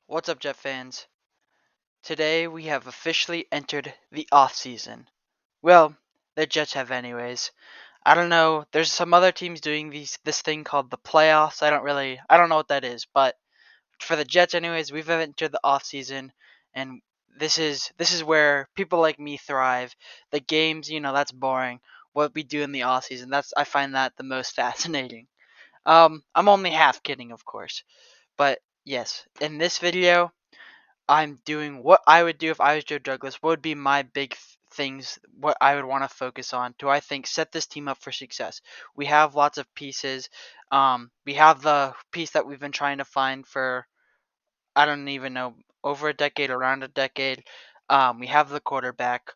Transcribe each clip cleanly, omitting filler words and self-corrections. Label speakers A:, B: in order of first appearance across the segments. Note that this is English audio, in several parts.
A: What's up, Jet fans? Today we have officially entered the off-season. Well, the Jets have anyways. I don't know. There's some other teams doing this thing called the playoffs. I don't know what that is, but for the Jets anyways, we've entered the off-season, and this is where people like me thrive. The games, that's boring. What we do in the off-season, I find that the most fascinating. I'm only half kidding, of course. But yes, in this video, I'm doing what I would do if I was Joe Douglas. What would be my big things? What I would want to focus on to I think set this team up for success. We have lots of pieces. We have the piece that we've been trying to find for I don't even know over a decade, around a decade. We have the quarterback.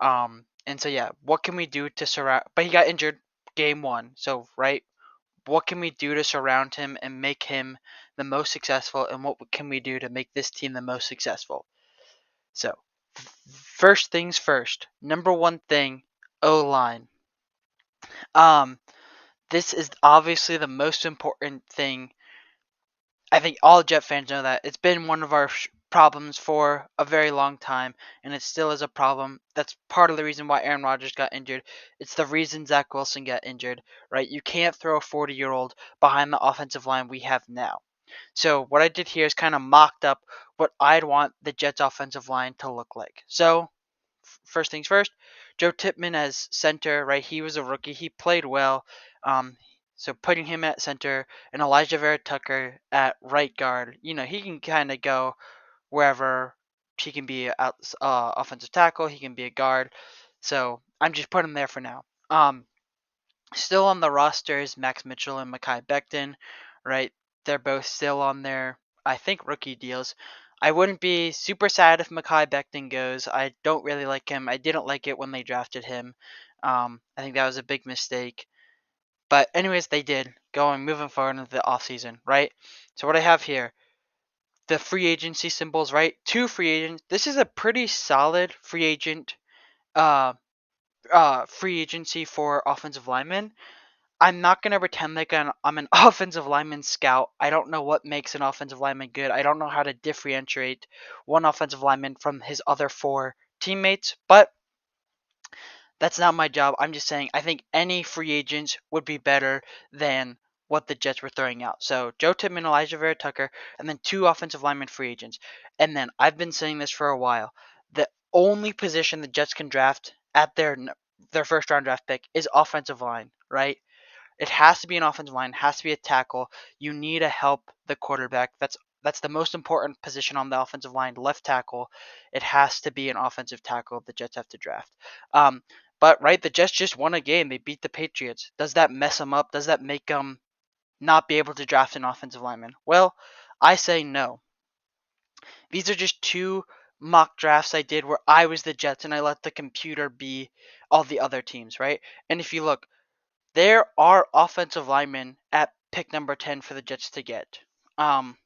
A: And so yeah, what can we do to surround? But he got injured game one, so right. What can we do to surround him and make him the most successful? And what can we do to make this team the most successful? So, first things first. Number one thing, O line. Um, this is obviously the most important thing. I think all Jet fans know that it's been one of our problems for a very long time, and it still is a problem. That's part of the reason why Aaron Rodgers got injured. It's the reason Zach Wilson got injured, right? You can't throw a 40-year-old behind the offensive line we have now. So what I did here is kind of mocked up what I'd want the Jets offensive line to look like. So first things first, Joe Tippmann as center, right? He was a rookie. He played well. Um, so putting him at center and Elijah Vera Tucker at right guard, he can kind of go wherever. He can be out offensive tackle. He can be a guard. So I'm just putting him there for now. Still on the roster is Max Mitchell and Mekhi Becton, right? They're both still on their, I think, rookie deals. I wouldn't be super sad if Mekhi Becton goes. I don't really like him. I didn't like it when they drafted him. I think that was a big mistake. But anyways, they did. Moving forward into the offseason, right? So what I have here, the free agency symbols, right? Two free agents. This is a pretty solid uh, free agency for offensive linemen. I'm not gonna pretend like I'm an offensive lineman scout. I don't know what makes an offensive lineman good. I don't know how to differentiate one offensive lineman from his other four teammates, but that's not my job. I'm just saying I think any free agents would be better than what the Jets were throwing out. So Joe Tippmann, Elijah Vera Tucker, and then two offensive lineman free agents. And then I've been saying this for a while. The only position the Jets can draft at their first round draft pick is offensive line, right? It has to be an offensive line, has to be a tackle. You need to help the quarterback. That's the most important position on the offensive line, left tackle. It has to be an offensive tackle the Jets have to draft. Um, but right, the Jets just won a game. They beat the Patriots. Does that mess them up? Does that make them not be able to draft an offensive lineman? Well, I say no. These are just two mock drafts I did where I was the Jets and I let the computer be all the other teams, right? And if you look, there are offensive linemen at pick number 10 for the Jets to get. Um,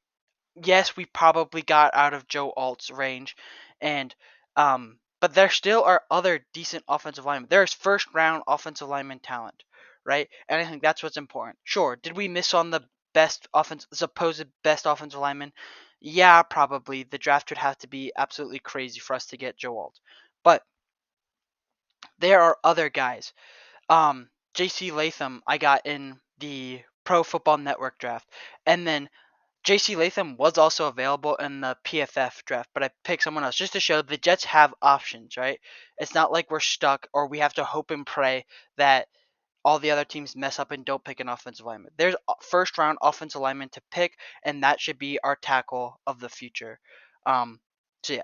A: yes, we probably got out of Joe Alt's range, and but there still are other decent offensive linemen. There's first round offensive lineman talent, right? And I think that's what's important. Sure, did we miss on the supposed best offensive lineman? Yeah, probably. The draft would have to be absolutely crazy for us to get Joe Alt, but there are other guys. J.C. Latham I got in the Pro Football Network draft, and then J.C. Latham was also available in the PFF draft, but I picked someone else just to show the Jets have options, right? It's not like we're stuck or we have to hope and pray that all the other teams mess up and don't pick an offensive lineman. There's first round offensive lineman to pick, and that should be our tackle of the future. Um, so yeah,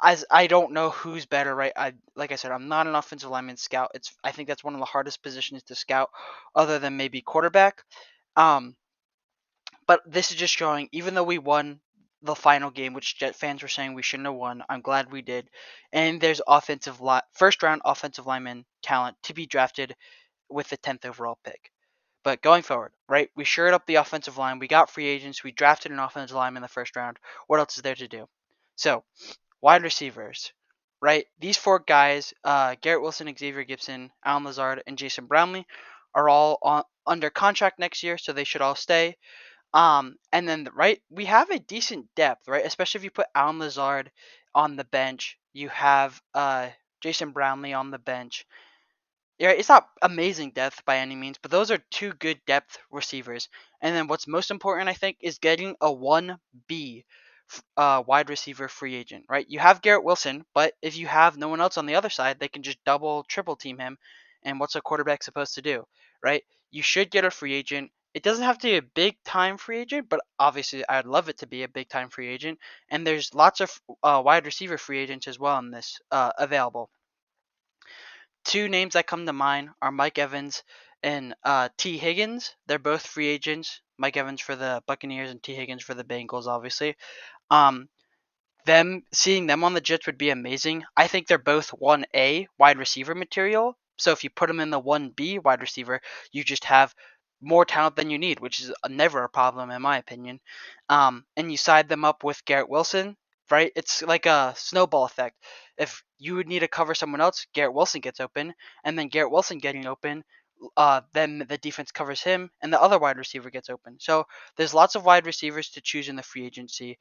A: as I don't know who's better, right? Like I said, I'm not an offensive lineman scout. I think that's one of the hardest positions to scout, other than maybe quarterback. Um, but this is just showing, even though we won the final game, which Jet fans were saying we shouldn't have won, I'm glad we did. And there's first round offensive lineman talent to be drafted with the 10th overall pick. But going forward, right, we shored up the offensive line. We got free agents. We drafted an offensive lineman in the first round. What else is there to do? So, wide receivers, right? These four guys, Garrett Wilson, Xavier Gibson, Alan Lazard, and Jason Brownlee, are all under contract next year, so they should all stay. And then right, we have a decent depth, right? Especially if you put Alan Lazard on the bench, you have Jason Brownlee on the bench. Yeah, it's not amazing depth by any means, but those are two good depth receivers. And then what's most important, I think, is getting a 1B wide receiver free agent, right? You have Garrett Wilson, but if you have no one else on the other side, they can just double, triple team him. And what's a quarterback supposed to do, right? You should get a free agent. It doesn't have to be a big time free agent, but obviously I'd love it to be a big time free agent. And there's lots of wide receiver free agents as well in this available. Two names that come to mind are Mike Evans and T. Higgins. They're both free agents. Mike Evans for the Buccaneers and T. Higgins for the Bengals, obviously. Um, seeing them on the Jets would be amazing. I think they're both 1A wide receiver material. So if you put them in the 1B wide receiver, you just have more talent than you need, which is never a problem in my opinion. And you side them up with Garrett Wilson, right? It's like a snowball effect. If you would need to cover someone else, Garrett Wilson gets open, and then Garrett Wilson getting open, then the defense covers him, and the other wide receiver gets open. So there's lots of wide receivers to choose in the free agency.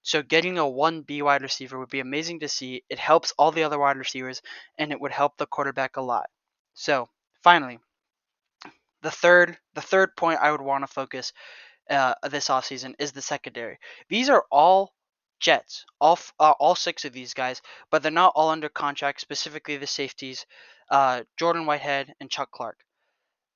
A: So getting a 1B wide receiver would be amazing to see. It helps all the other wide receivers, and it would help the quarterback a lot. So finally, the third point I would want to focus this offseason is the secondary. These are all Jets, all six of these guys, but they're not all under contract. Specifically, the safeties, Jordan Whitehead and Chuck Clark.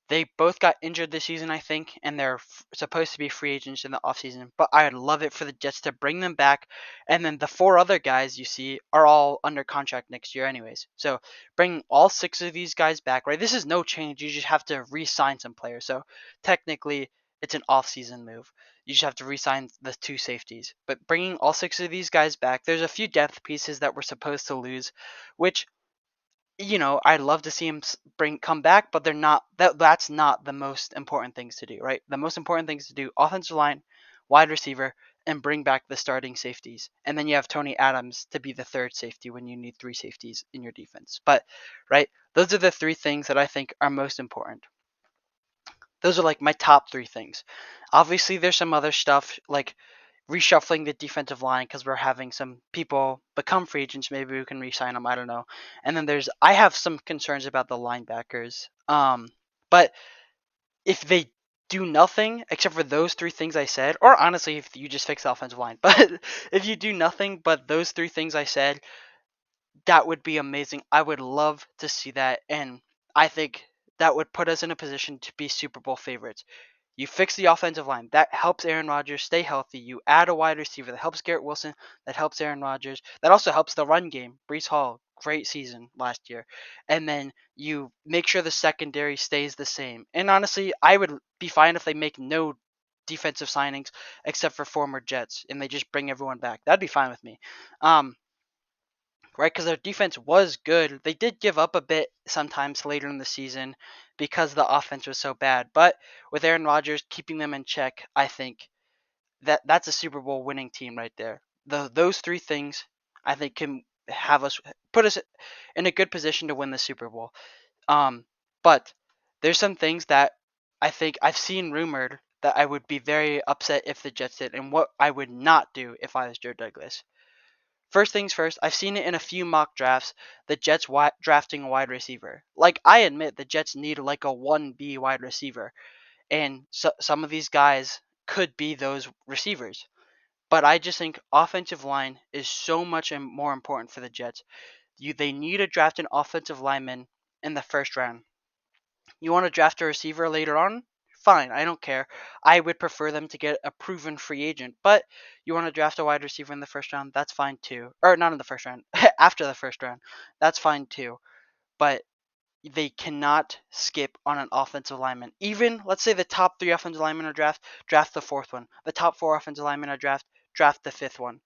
A: They both got injured this season, I think, and they're supposed to be free agents in the offseason. But I'd love it for the Jets to bring them back. And then the four other guys you see are all under contract next year, anyways. So bringing all six of these guys back, right? This is no change. You just have to re sign some players. So technically, it's an offseason move. You just have to re sign the two safeties. But bringing all six of these guys back, there's a few depth pieces that we're supposed to lose, which I'd love to see him come back, but they're not. That's not the most important things to do, right? The most important things to do: offensive line, wide receiver, and bring back the starting safeties. And then you have Tony Adams to be the third safety when you need three safeties in your defense. But right, those are the three things that I think are most important. Those are like my top three things. Obviously, there's some other stuff like reshuffling the defensive line because we're having some people become free agents. Maybe we can re-sign them. I don't know. And then I have some concerns about the linebackers. But if they do nothing except for those three things I said, or honestly, if you just fix the offensive line, but if you do nothing but those three things I said, that would be amazing. I would love to see that, and I think that would put us in a position to be Super Bowl favorites. You fix the offensive line. That helps Aaron Rodgers stay healthy. You add a wide receiver that helps Garrett Wilson. That helps Aaron Rodgers. That also helps the run game. Brees Hall, great season last year. And then you make sure the secondary stays the same. And honestly, I would be fine if they make no defensive signings except for former Jets and they just bring everyone back. That'd be fine with me. Um, right? Because their defense was good. They did give up a bit sometimes later in the season because the offense was so bad. But with Aaron Rodgers keeping them in check, I think that's a Super Bowl winning team right there. Those three things I think can have us put us in a good position to win the Super Bowl. But there's some things that I think I've seen rumored that I would be very upset if the Jets did, and what I would not do if I was Joe Douglas. First things first, I've seen it in a few mock drafts, the Jets drafting a wide receiver. Like, I admit the Jets need like a 1B wide receiver, and some of these guys could be those receivers. But I just think offensive line is so much more important for the Jets. They need to draft an offensive lineman in the first round. You want to draft a receiver later on? Fine, I don't care. I would prefer them to get a proven free agent. But you want to draft a wide receiver in the first round? That's fine too. Or not in the first round, after the first round. That's fine too. But they cannot skip on an offensive lineman. Even, let's say the top three offensive linemen are draft the fourth one. The top four offensive linemen are draft the fifth one.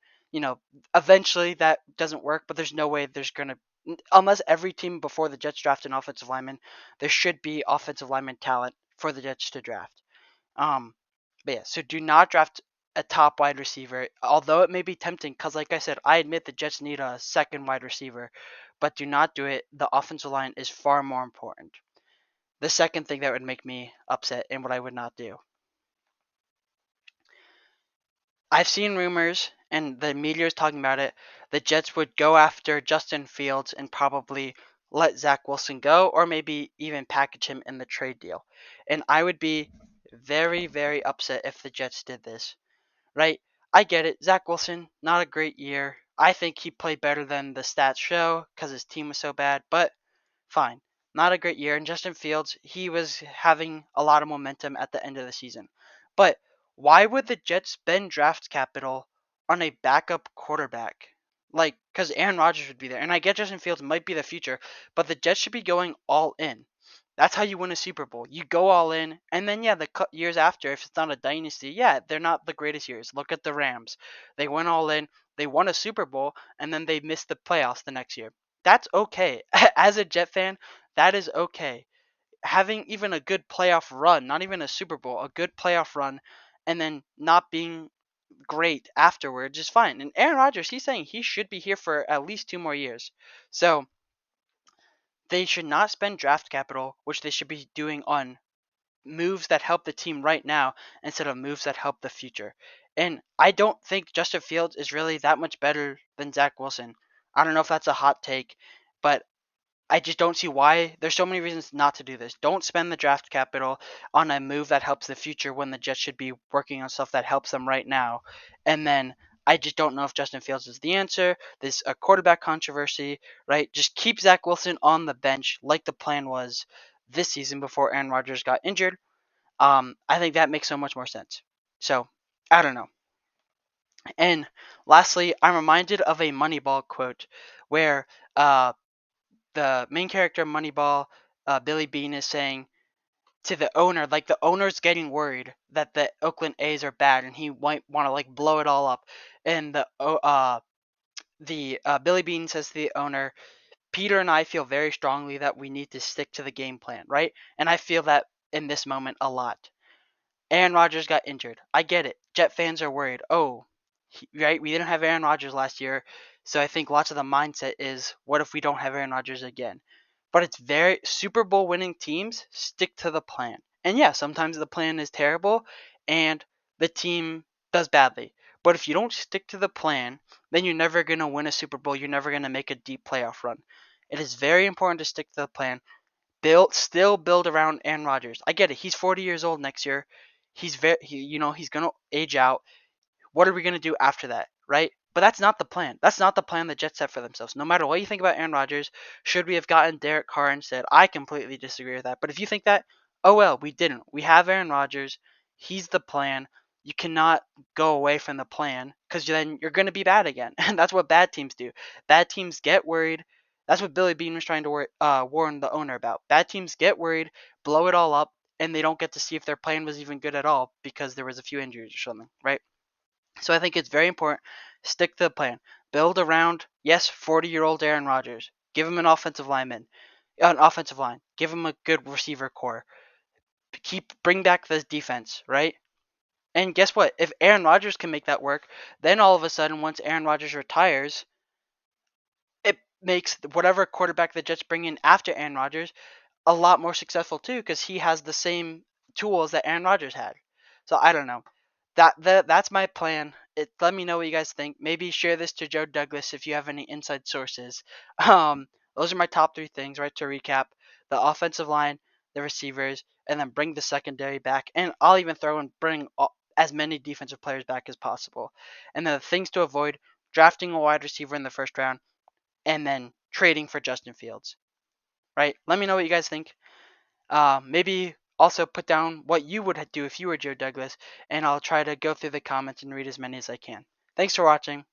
A: Eventually that doesn't work, but there's no way there's going to, unless every team before the Jets draft an offensive lineman, there should be offensive lineman talent for the Jets to draft. Um, but yeah, so do not draft a top wide receiver, although it may be tempting, because like I said, I admit the Jets need a second wide receiver, but do not do it. The offensive line is far more important. The second thing that would make me upset and what I would not do. I've seen rumors, and the media is talking about it. The Jets would go after Justin Fields and probably let Zach Wilson go, or maybe even package him in the trade deal. And I would be very, very upset if the Jets did this. Right? I get it. Zach Wilson, not a great year. I think he played better than the stats show because his team was so bad, but fine. Not a great year. And Justin Fields, he was having a lot of momentum at the end of the season. But why would the Jets spend draft capital on a backup quarterback? Like, because Aaron Rodgers would be there. And I get Justin Fields might be the future, but the Jets should be going all in. That's how you win a Super Bowl. You go all in, and then yeah, the years after, if it's not a dynasty, yeah, they're not the greatest years. Look at the Rams; they went all in, they won a Super Bowl, and then they missed the playoffs the next year. That's okay. As a Jet fan, that is okay. Having even a good playoff run, not even a Super Bowl, a good playoff run, and then not being great afterwards is fine. And Aaron Rodgers, he's saying he should be here for at least 2 more years. So they should not spend draft capital, which they should be doing on moves that help the team right now instead of moves that help the future. And I don't think Justin Fields is really that much better than Zach Wilson. I don't know if that's a hot take, but I just don't see why. There's so many reasons not to do this. Don't spend the draft capital on a move that helps the future when the Jets should be working on stuff that helps them right now. And then I just don't know if Justin Fields is the answer. There's a quarterback controversy, right? Just keep Zach Wilson on the bench like the plan was this season before Aaron Rodgers got injured. I think that makes so much more sense. So, I don't know. And lastly, I'm reminded of a Moneyball quote where the main character Moneyball, Billy Bean, is saying to the owner, like the owner's getting worried that the Oakland A's are bad, and he might want to like blow it all up. And the Billy Bean says to the owner, Peter and I feel very strongly that we need to stick to the game plan, right? And I feel that in this moment a lot. Aaron Rodgers got injured. I get it. Jet fans are worried. Oh, right? We didn't have Aaron Rodgers last year. So I think lots of the mindset is, what if we don't have Aaron Rodgers again? But it's very Super Bowl winning teams stick to the plan. And yeah, sometimes the plan is terrible and the team does badly. But if you don't stick to the plan, then you're never going to win a Super Bowl. You're never going to make a deep playoff run. It is very important to stick to the plan, still build around Aaron Rodgers. I get it. He's 40 years old next year. He's gonna age out. What are we gonna do after that, right? But that's not the plan. That's not the plan the Jets set for themselves. No matter what you think about Aaron Rodgers, should we have gotten Derek Carr instead? I completely disagree with that. But if you think that, oh well, we didn't. We have Aaron Rodgers. He's the plan. You cannot go away from the plan because then you're going to be bad again. And that's what bad teams do. Bad teams get worried. That's what Billy Bean was trying to warn the owner about. Bad teams get worried, blow it all up, and they don't get to see if their plan was even good at all because there was a few injuries or something, right? So I think it's very important. Stick to the plan. Build around, yes, 40-year-old Aaron Rodgers. Give him an offensive line. Give him a good receiver core. Bring back the defense, right? And guess what? If Aaron Rodgers can make that work, then all of a sudden, once Aaron Rodgers retires, it makes whatever quarterback the Jets bring in after Aaron Rodgers a lot more successful too, because he has the same tools that Aaron Rodgers had. So I don't know. That's my plan. Let me know what you guys think. Maybe share this to Joe Douglas if you have any inside sources. Those are my top three things. Right, to recap: the offensive line, the receivers, and then bring the secondary back. And I'll even throw in bring as many defensive players back as possible. And then the things to avoid: drafting a wide receiver in the first round, and then trading for Justin Fields. Right? Let me know what you guys think. Maybe also put down what you would do if you were Joe Douglas, and I'll try to go through the comments and read as many as I can. Thanks for watching.